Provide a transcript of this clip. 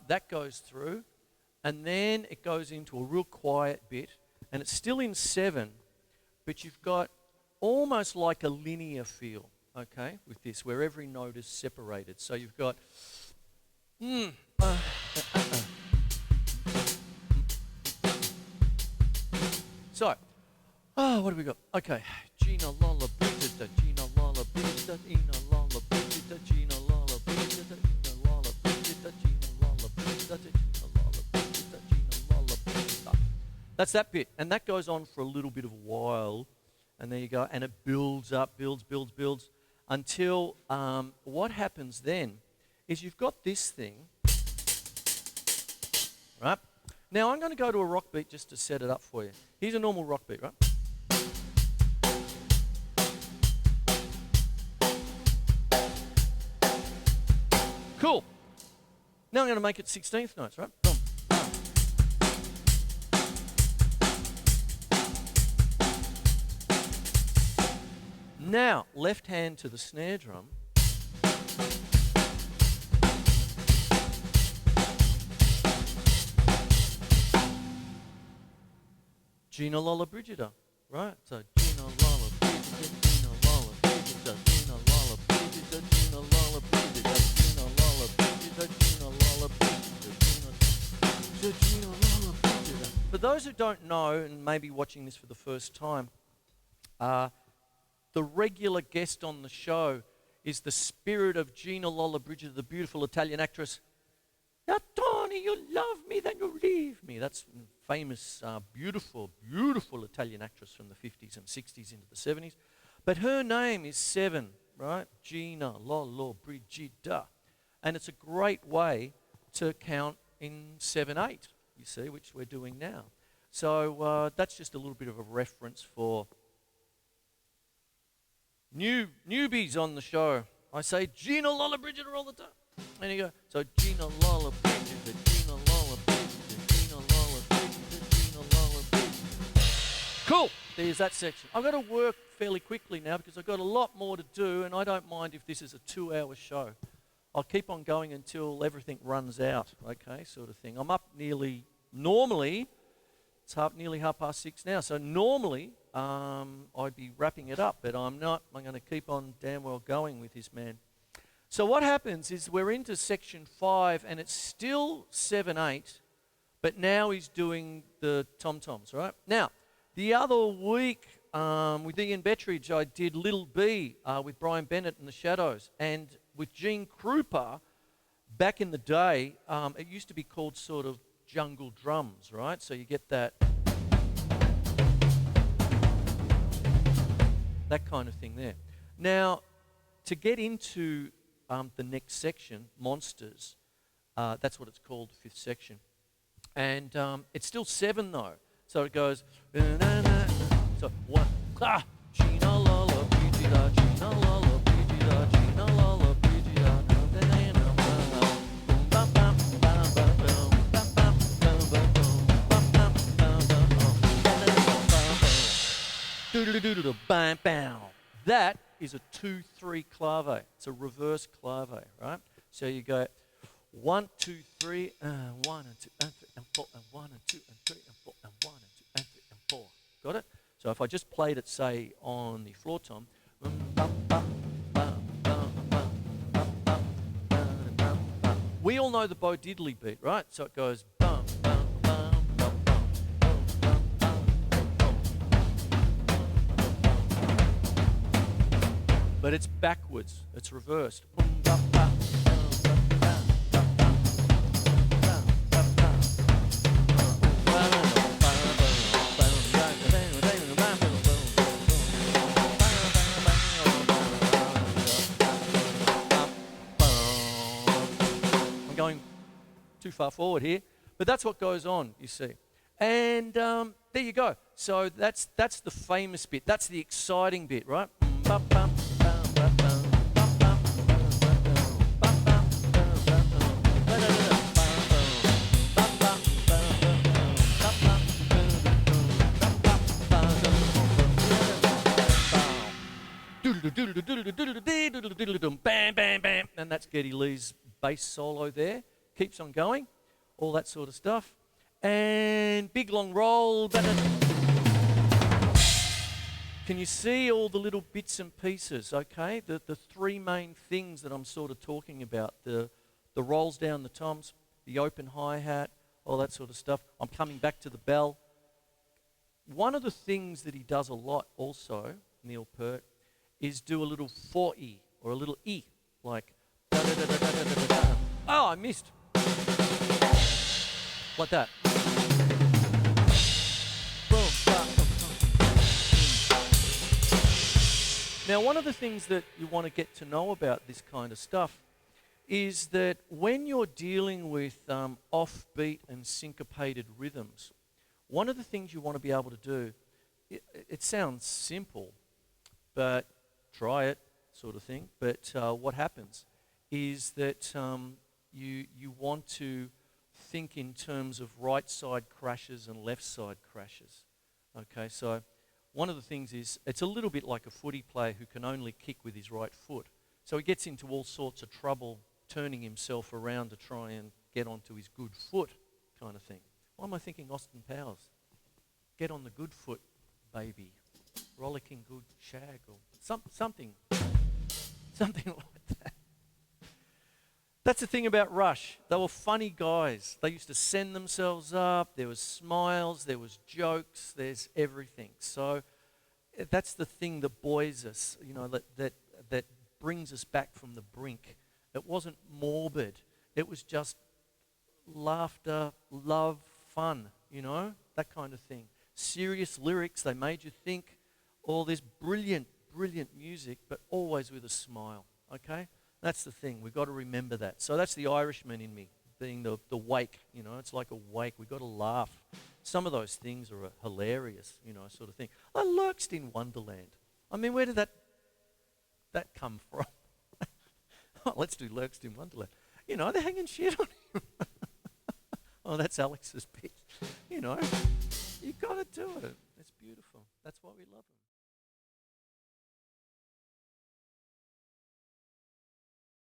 that goes through, and then it goes into a real quiet bit, and it's still in 7, but you've got almost like a linear feel, okay, with this, where every note is separated. So you've got So, what have we got? Okay, Gina Lola Brigida, Gina Lola Brigida, Ina Lola Brigida, Gina Lola Brigida, Ina Lola Brigida, Gina Lola Brigida, Gina Lola Brigida, Gina Lola Brigida. That's that bit, and that goes on for a little bit of a while, and there you go, and it builds up, builds, until what happens then is you've got this thing, right? Now I'm going to go to a rock beat just to set it up for you. Here's a normal rock beat, right? Cool. Now I'm going to make it 16th notes, right? Boom. Now, left hand to the snare drum. Gina Lola Brigida, right? So Gina Lola Brigida, Gina Lola Brigida, Gina Lola Brigida, Gina Lola Brigida, Gina Lola Brigida, Gina Lola Brigida, Gina Lola Brigida. For those who don't know, and maybe watching this for the first time, the regular guest on the show is the spirit of Gina Lola Brigida, the beautiful Italian actress. Tony, you love me, then you leave me. That's famous, beautiful Italian actress from the 50s and 60s into the 70s. But her name is 7, right? Gina Lola Brigida. And it's a great way to count in 7/8, you see, which we're doing now. So that's just a little bit of a reference for newbies on the show. I say Gina Lola Brigida all the time. There you go. So Gina Lola Brigida, Gina Lola Brigida, Gina Lola Brigida, Gina Lola Brigida. Cool. There's that section. I've got to work fairly quickly now because I've got a lot more to do, and I don't mind if this is a 2-hour show. I'll keep on going until everything runs out, okay, sort of thing. I'm up normally, it's nearly 6:30 now, so normally I'd be wrapping it up, but I'm not. I'm going to keep on damn well going with this man. So what happens is we're into section 5, and it's still 7/8, but now he's doing the tom-toms, right? Now, the other week with Ian Bettridge, I did Little B with Brian Bennett and the Shadows, and with Gene Krupa, back in the day, it used to be called sort of jungle drums, right? So you get that kind of thing there. Now, to get into the next section, Monsters, that's what it's called, the 5th section. And it's still 7 though. So it goes, so 1, Gina Lola Brigida, Gina Lola Brigida, Gina Lola Brigida. That is a 2/3 clave. It's a reverse clave, right? So you go 1, 2, 3, 1 and 2 and 3 and 4 and 1 and 2 and 3 and 4 and 1 and 2 and 3 and 4. Got it? So if I just played it, say, on the floor tom, we all know the Bo Diddley beat, right? So it goes bum, bum, bum, bum, bum, bum, bum, bum, bum. But it's backwards. It's reversed. Too far forward here, but that's what goes on, you see. And there you go. So that's the famous bit. That's the exciting bit, right? Bam, bam, bam. And that's Geddy Lee's bass solo there. keeps on going, all that sort of stuff. And big long roll. Can you see all the little bits and pieces, okay? The three main things that I'm sort of talking about, the rolls down the toms, the open hi-hat, all that sort of stuff. I'm coming back to the bell. One of the things that he does a lot also, Neil Peart, is do a little 4-E or a little E, like da-da-da-da-da-da-da-da. Oh, I missed. Like that. Now, one of the things that you want to get to know about this kind of stuff is that when you're dealing with offbeat and syncopated rhythms, one of the things you want to be able to do, it sounds simple, but try it sort of thing, but what happens is that you want to think in terms of right side crashes and left side crashes. Okay, so one of the things is, it's a little bit like a footy player who can only kick with his right foot. So he gets into all sorts of trouble turning himself around to try and get onto his good foot kind of thing. Why am I thinking Austin Powers? Get on the good foot, baby. Rollicking good shag or something like that. That's the thing about Rush. They were funny guys. They used to send themselves up. There was smiles. There was jokes. There's everything. So that's the thing that buoys us, you know, that brings us back from the brink. It wasn't morbid. It was just laughter, love, fun, you know, that kind of thing. Serious lyrics. They made you think. All this brilliant, brilliant music, but always with a smile, okay? That's the thing. We've got to remember that. So that's the Irishman in me, being the wake, you know. It's like a wake. We've got to laugh. Some of those things are hilarious, you know, sort of thing. I lurched in Wonderland. I mean, where did that come from? Oh, let's do lurched in Wonderland. You know, they're hanging shit on him. Oh, that's Alex's bit. You know, you've got to do it. It's beautiful. That's why we love him.